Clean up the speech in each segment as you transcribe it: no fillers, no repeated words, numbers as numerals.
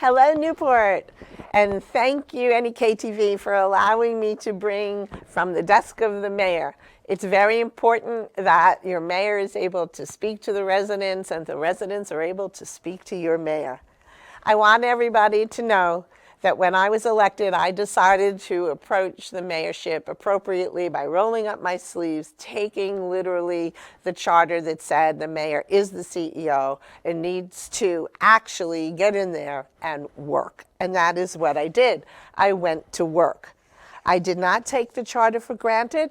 Hello, Newport, and thank you, NEK-TV, for allowing me to bring from the desk of the mayor. It's very important that your mayor is able to speak to the residents and the residents are able to speak to your mayor. I want everybody to know that when I was elected, I decided to approach the mayorship appropriately by rolling up my sleeves, taking literally the charter that said the mayor is the CEO and needs to actually get in there and work. And that is what I did. I went to work. I did not take the charter for granted,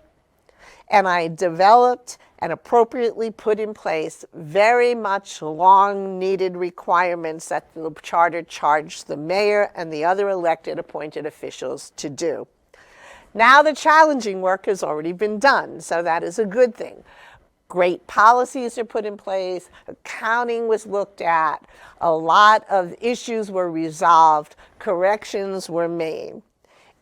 and I developed and appropriately put in place very much long-needed requirements that the charter charged the mayor and the other elected appointed officials to do. Now the challenging work has already been done, so that is a good thing. Great policies are put in place, accounting was looked at, a lot of issues were resolved, corrections were made.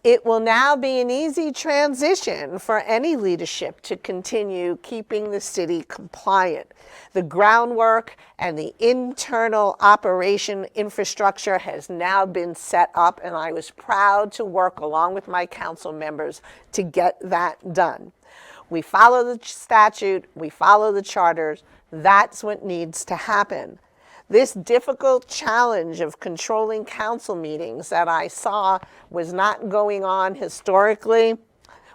It will now be an easy transition for any leadership to continue keeping the city compliant. The groundwork and the internal operation infrastructure has now been set up, and I was proud to work along with my council members to get that done. We follow the statute, we follow the charters, that's what needs to happen. This difficult challenge of controlling council meetings that I saw was not going on historically,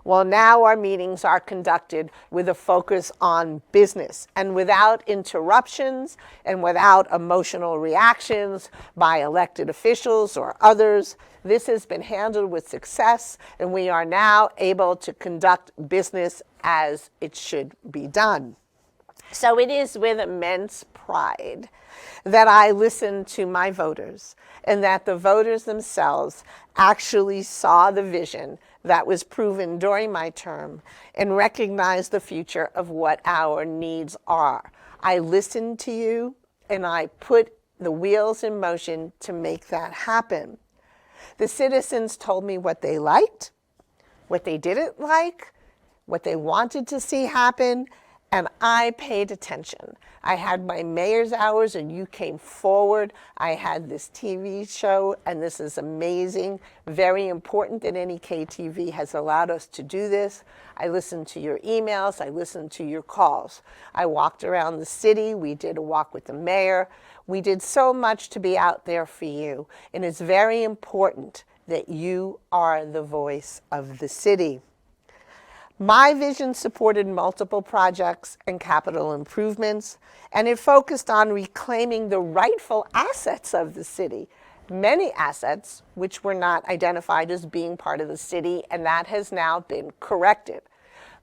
well, now our meetings are conducted with a focus on business and without interruptions and without emotional reactions by elected officials or others. This has been handled with success, and we are now able to conduct business as it should be done. So it is with immense pride that I listen to my voters and that the voters themselves actually saw the vision that was proven during my term and recognized the future of what our needs are. I listened to you and I put the wheels in motion to make that happen. The citizens told me what they liked, what they didn't like, what they wanted to see happen, and I paid attention. I had my mayor's hours and you came forward. I had this TV show, and this is amazing. Very important that NEK-TV has allowed us to do this. I listened to your emails, I listened to your calls. I walked around the city, we did a walk with the mayor. We did so much to be out there for you, and it's very important that you are the voice of the city. My vision supported multiple projects and capital improvements, and it focused on reclaiming the rightful assets of the city. Many assets which were not identified as being part of the city, and that has now been corrected.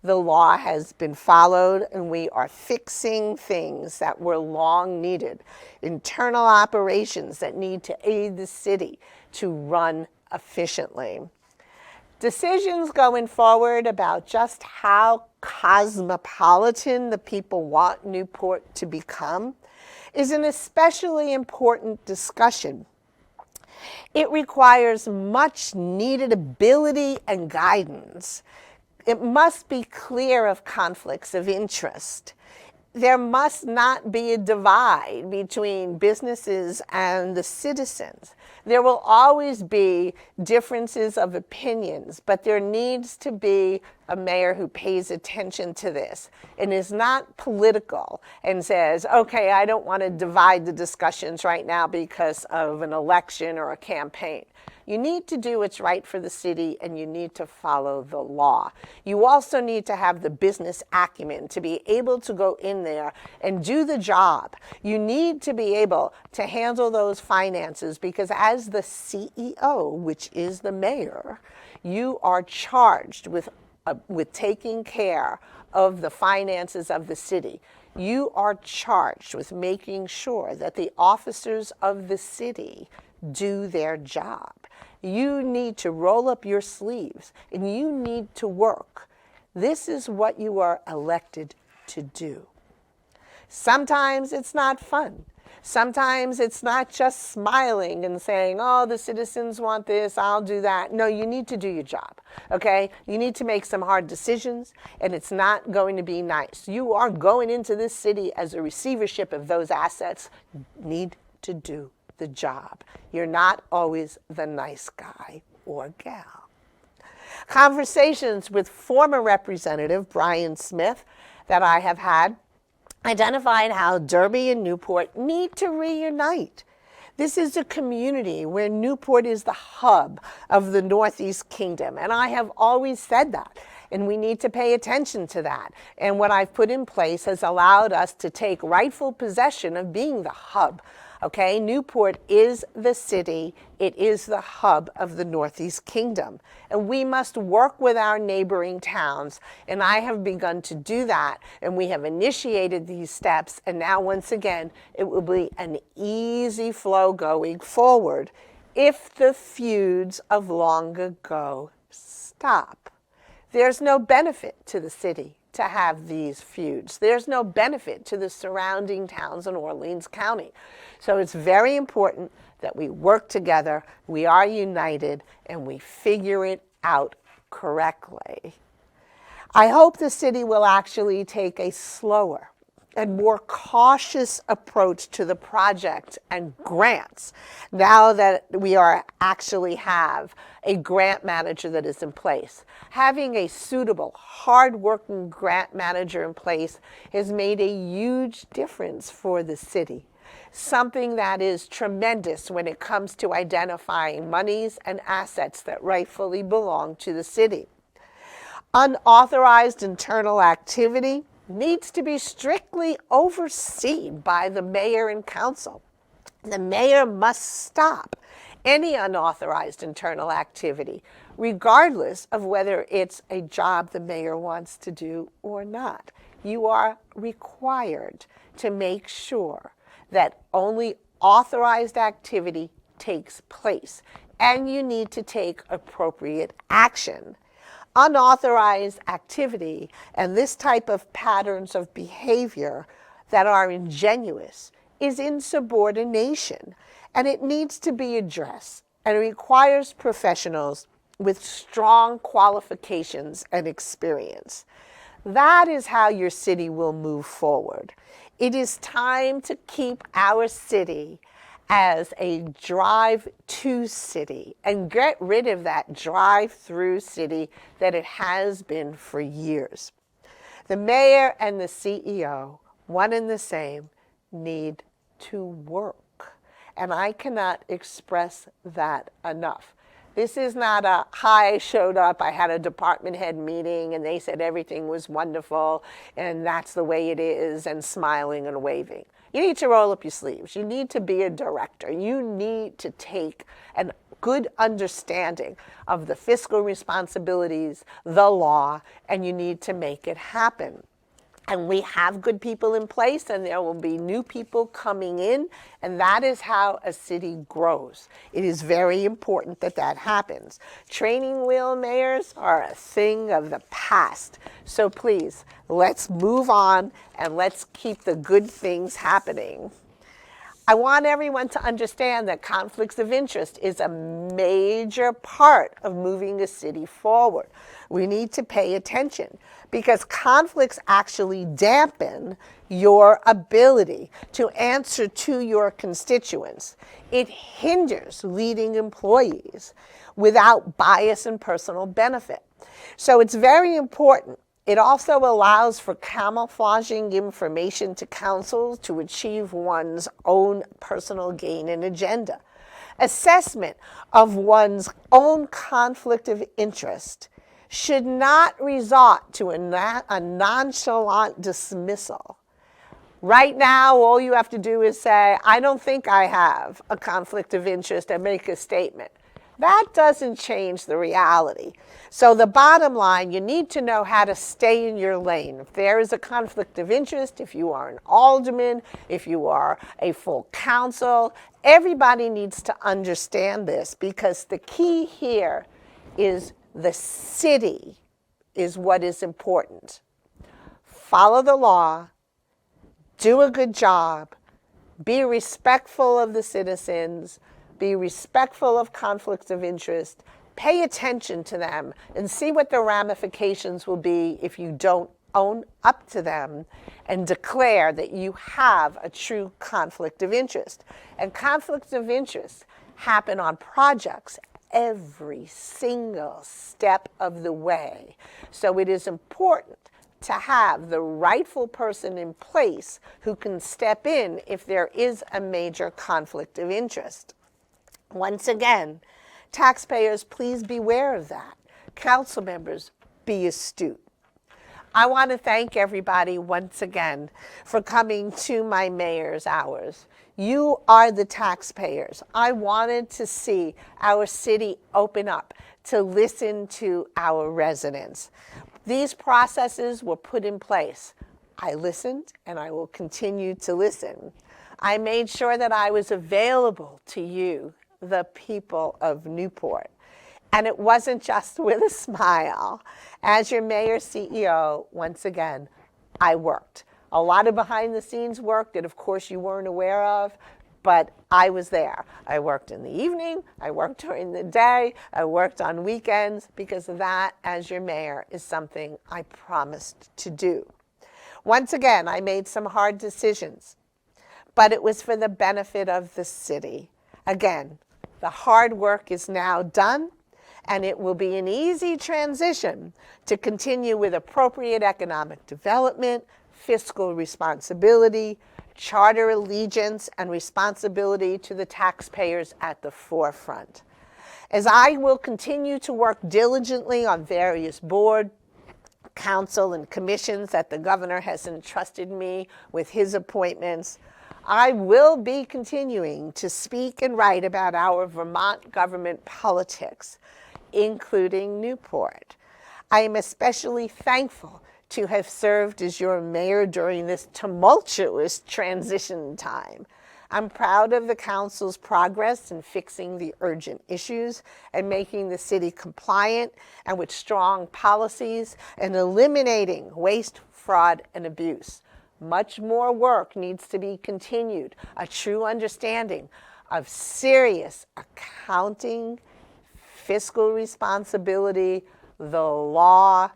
The law has been followed, and we are fixing things that were long needed. Internal operations that need to aid the city to run efficiently. Decisions going forward about just how cosmopolitan the people want Newport to become is an especially important discussion. It requires much needed ability and guidance. It must be clear of conflicts of interest. There must not be a divide between businesses and the citizens. There will always be differences of opinions, but there needs to be a mayor who pays attention to this and is not political and says, okay, I don't want to divide the discussions right now because of an election or a campaign. You need to do what's right for the city, and you need to follow the law. You also need to have the business acumen to be able to go in there and do the job. You need to be able to handle those finances because as the CEO, which is the mayor, you are charged with taking care of the finances of the city. You are charged with making sure that the officers of the city do their job. You need to roll up your sleeves and you need to work. This is what you are elected to do. Sometimes it's not fun. Sometimes it's not just smiling and saying, oh, the citizens want this, I'll do that. No, you need to do your job, okay? You need to make some hard decisions, and it's not going to be nice. You are going into this city as a receivership of those assets. You need to do the job. You're not always the nice guy or gal. Conversations with former Representative Brian Smith that I have had identified how Derby and Newport need to reunite. This is a community where Newport is the hub of the Northeast Kingdom, and I have always said that, and we need to pay attention to that. And what I've put in place has allowed us to take rightful possession of being the hub. Okay, Newport is the city, it is the hub of the Northeast Kingdom. And we must work with our neighboring towns. And I have begun to do that. And we have initiated these steps. And now, once again, it will be an easy flow going forward if the feuds of long ago stop. There's no benefit to the city to have these feuds. There's no benefit to the surrounding towns in Orleans County. So it's very important that we work together, we are united, and we figure it out correctly. I hope the city will actually take a slower and more cautious approach to the project and grants now that we actually have a grant manager that is in place. Having a suitable, hard-working grant manager in place has made a huge difference for the city. Something that is tremendous when it comes to identifying monies and assets that rightfully belong to the city. Unauthorized internal activity needs to be strictly overseen by the mayor and council. The mayor must stop any unauthorized internal activity, regardless of whether it's a job the mayor wants to do or not. You are required to make sure that only authorized activity takes place, and you need to take appropriate action. Unauthorized activity and this type of patterns of behavior that are ingenuous is insubordination, and it needs to be addressed, and it requires professionals with strong qualifications and experience. That is how your city will move forward. It is time to keep our city as a drive-to city and get rid of that drive-through city that it has been for years. The mayor and the CEO, one and the same, need to work. And I cannot express that enough. This is not a, hi, I showed up, I had a department head meeting and they said everything was wonderful and that's the way it is, and smiling and waving. You need to roll up your sleeves. You need to be a director. You need to take a good understanding of the fiscal responsibilities, the law, and you need to make it happen. And we have good people in place, and there will be new people coming in, and that is how a city grows. It is very important that that happens. Training wheel mayors are a thing of the past. So please, let's move on and let's keep the good things happening. I want everyone to understand that conflicts of interest is a major part of moving a city forward. We need to pay attention because conflicts actually dampen your ability to answer to your constituents. It hinders leading employees without bias and personal benefit. So it's very important. It also allows for camouflaging information to council to achieve one's own personal gain and agenda. Assessment of one's own conflict of interest should not resort to a nonchalant dismissal. Right now, all you have to do is say, I don't think I have a conflict of interest, and make a statement. That doesn't change the reality. So the bottom line, you need to know how to stay in your lane. If there is a conflict of interest, if you are an alderman, if you are a full council, everybody needs to understand this, because the key here is the city is what is important. Follow the law, do a good job, be respectful of the citizens, be respectful of conflicts of interest, pay attention to them, and see what the ramifications will be if you don't own up to them and declare that you have a true conflict of interest. And conflicts of interest happen on projects every single step of the way. So it is important to have the rightful person in place who can step in if there is a major conflict of interest. Once again, taxpayers, please beware of that. Council members, be astute. I want to thank everybody once again for coming to my mayor's hours. You are the taxpayers. I wanted to see our city open up to listen to our residents. These processes were put in place. I listened and I will continue to listen. I made sure that I was available to you, the people of Newport. And it wasn't just with a smile. As your mayor CEO, once again, I worked. A lot of behind the scenes work that of course you weren't aware of, but I was there. I worked in the evening, I worked during the day, I worked on weekends, because that, as your mayor, is something I promised to do. Once again, I made some hard decisions, but it was for the benefit of the city. Again, the hard work is now done, and it will be an easy transition to continue with appropriate economic development, fiscal responsibility, charter allegiance, and responsibility to the taxpayers at the forefront. As I will continue to work diligently on various board, council, and commissions that the governor has entrusted me with his appointments, I will be continuing to speak and write about our Vermont government politics, including Newport. I am especially thankful to have served as your mayor during this tumultuous transition time. I'm proud of the council's progress in fixing the urgent issues and making the city compliant and with strong policies and eliminating waste, fraud, and abuse. Much more work needs to be continued. A true understanding of serious accounting, fiscal responsibility, the law,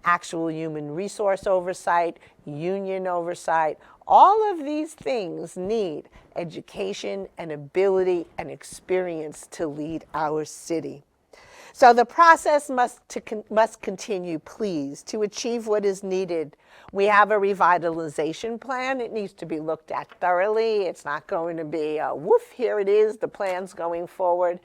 actual human resource oversight, union oversight. All of these things need education and ability and experience to lead our city. So the process must continue, please, to achieve what is needed. We have a revitalization plan. It needs to be looked at thoroughly. It's not going to be a woof, here it is, the plan's going forward.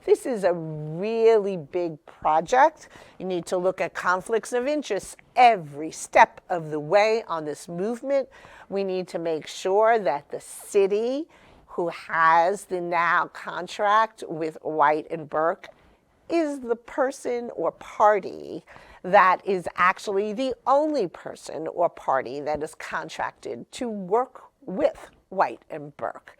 This is a really big project. You need to look at conflicts of interest every step of the way on this movement. We need to make sure that the city, who has the now contract with White and Burke, is the person or party that is actually the only person or party that is contracted to work with White and Burke.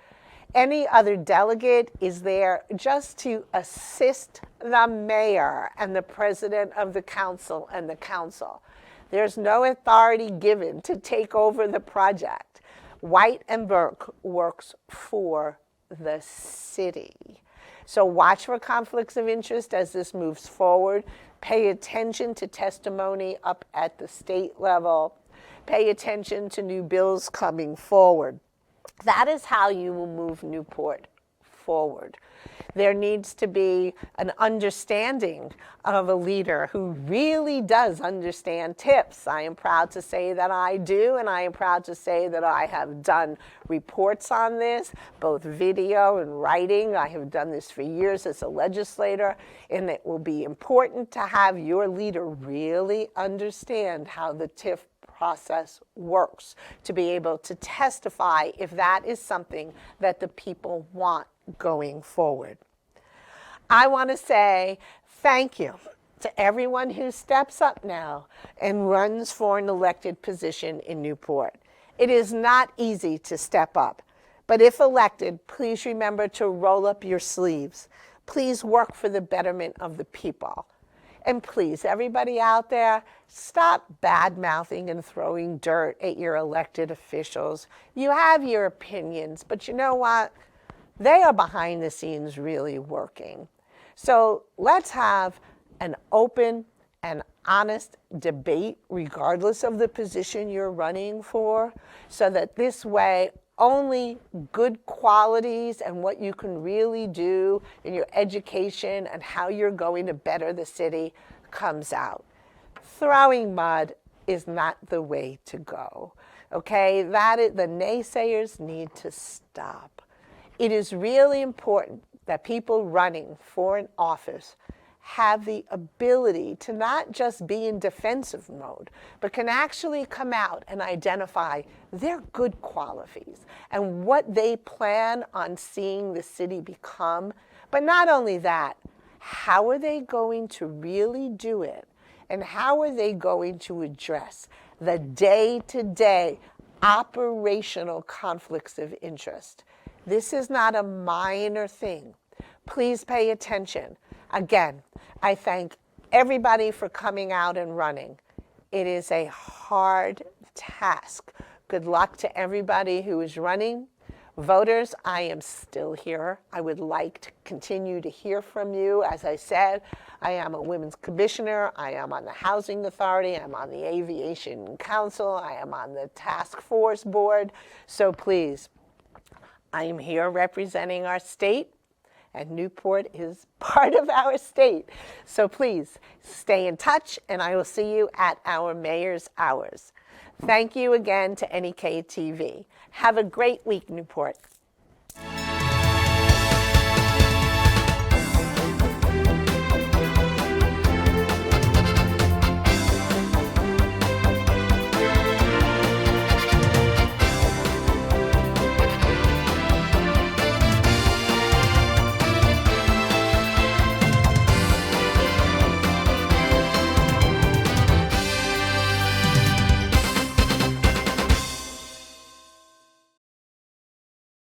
Any other delegate is there just to assist the mayor and the president of the council and the council. There's no authority given to take over the project. White and Burke works for the city. So watch for conflicts of interest as this moves forward. Pay attention to testimony up at the state level. Pay attention to new bills coming forward. That is how you will move Newport forward. There needs to be an understanding of a leader who really does understand tips. I am proud to say that I do, and I am proud to say that I have done reports on this, both video and writing. I have done this for years as a legislator, and it will be important to have your leader really understand how the TIF process works, to be able to testify if that is something that the people want going forward. I want to say thank you to everyone who steps up now and runs for an elected position in Newport. It is not easy to step up, but if elected, please remember to roll up your sleeves. Please work for the betterment of the people. And please, everybody out there, stop bad-mouthing and throwing dirt at your elected officials. You have your opinions, but you know what? They are behind the scenes really working. So let's have an open and honest debate regardless of the position you're running for, so that this way only good qualities and what you can really do in your education and how you're going to better the city comes out. Throwing mud is not the way to go. Okay, the naysayers need to stop. It is really important that people running for an office have the ability to not just be in defensive mode, but can actually come out and identify their good qualities and what they plan on seeing the city become. But not only that, how are they going to really do it? And how are they going to address the day-to-day operational conflicts of interest? This is not a minor thing. Please pay attention. Again, I thank everybody for coming out and running. It is a hard task. Good luck to everybody who is running. Voters, I am still here. I would like to continue to hear from you. As I said, I am a women's commissioner. I am on the Housing Authority. I'm on the Aviation Council. I am on the Task Force Board. So please, I am here representing our state, and Newport is part of our state. So please stay in touch, and I will see you at our Mayor's Hours. Thank you again to NEK-TV. Have a great week, Newport.